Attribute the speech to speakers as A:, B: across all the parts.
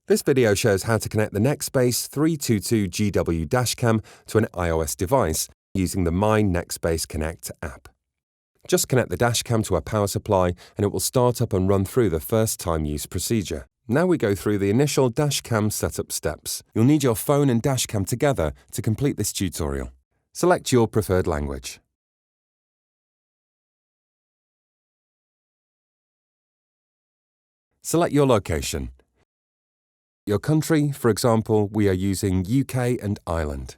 A: This video shows how to connect the Nextbase 322GW Dashcam to an iOS device using the MyNextbase Connect app. Just connect the Dashcam to a power supply and it will start up and run through the first time use procedure. Now we go through the initial Dashcam setup steps. You'll need your phone and Dashcam together to complete this tutorial. Select your preferred language. Select your location. Your country, for example, we are using UK and Ireland.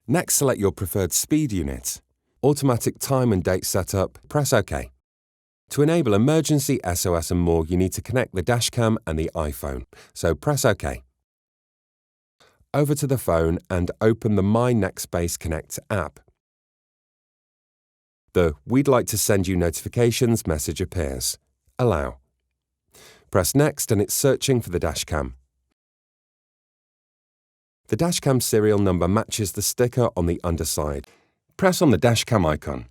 A: Next, select your preferred speed unit. Automatic time and date setup, press OK. To enable emergency SOS and more, you need to connect the Dashcam and the iPhone, so press OK. Over to the phone and open the MyNextbase Connect app. The "We'd like to send you notifications" message appears. Allow. Press Next and it's searching for the Dashcam. The Dashcam serial number matches the sticker on the underside. Press on the Dashcam icon.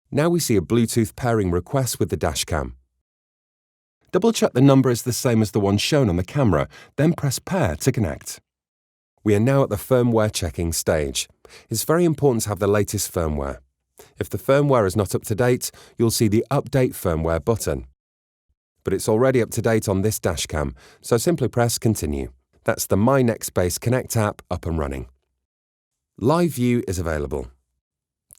A: Now we see a Bluetooth pairing request with the Dashcam. Double-check the number is the same as the one shown on the camera, then press Pair to connect. We are now at the firmware checking stage. It's very important to have the latest firmware. If the firmware is not up to date, you'll see the Update Firmware button. But it's already up to date on this Dashcam, so simply press Continue. That's the MyNextbase Connect app up and running. Live View is available.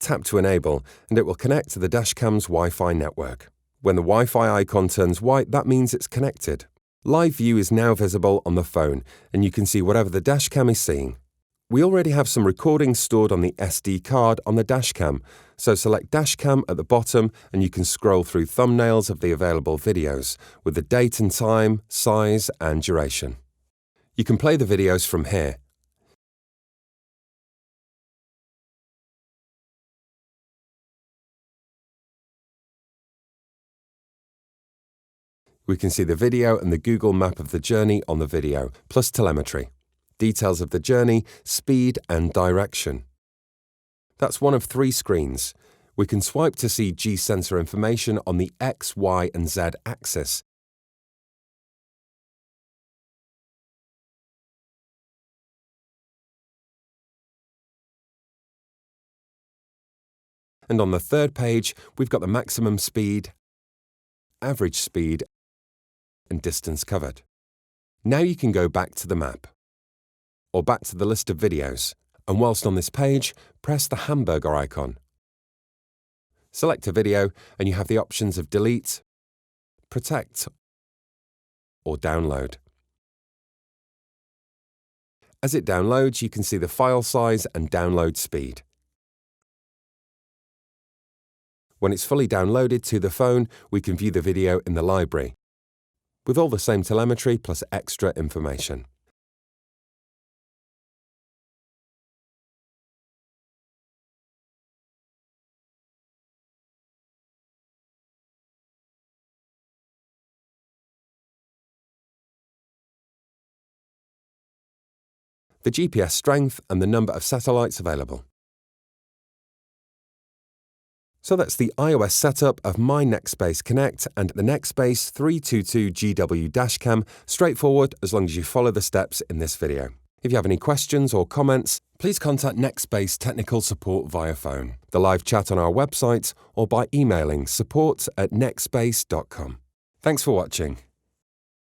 A: Tap to enable, and it will connect to the Dashcam's Wi-Fi network. When the Wi-Fi icon turns white, that means it's connected. Live View is now visible on the phone, and you can see whatever the Dashcam is seeing. We already have some recordings stored on the SD card on the Dashcam, so select Dashcam at the bottom and you can scroll through thumbnails of the available videos, with the date and time, size, and duration. You can play the videos from here. We can see the video and the Google map of the journey on the video, plus telemetry, details of the journey, speed, and direction. That's one of 3 screens. We can swipe to see G-sensor information on the X, Y, and Z axis. And on the third page, we've got the maximum speed, average speed, and distance covered. Now you can go back to the map, or back to the list of videos, and whilst on this page, press the hamburger icon. Select a video, and you have the options of delete, protect, or download. As it downloads, you can see the file size and download speed. When it's fully downloaded to the phone, we can view the video in the library, with all the same telemetry plus extra information. The GPS strength and the number of satellites available. So that's the iOS setup of MyNextbase Connect and the Nextbase 322GW Dashcam, straightforward as long as you follow the steps in this video. If you have any questions or comments, please contact Nextbase Technical Support via phone, the live chat on our website, or by emailing support@nextbase.com. Thanks for watching.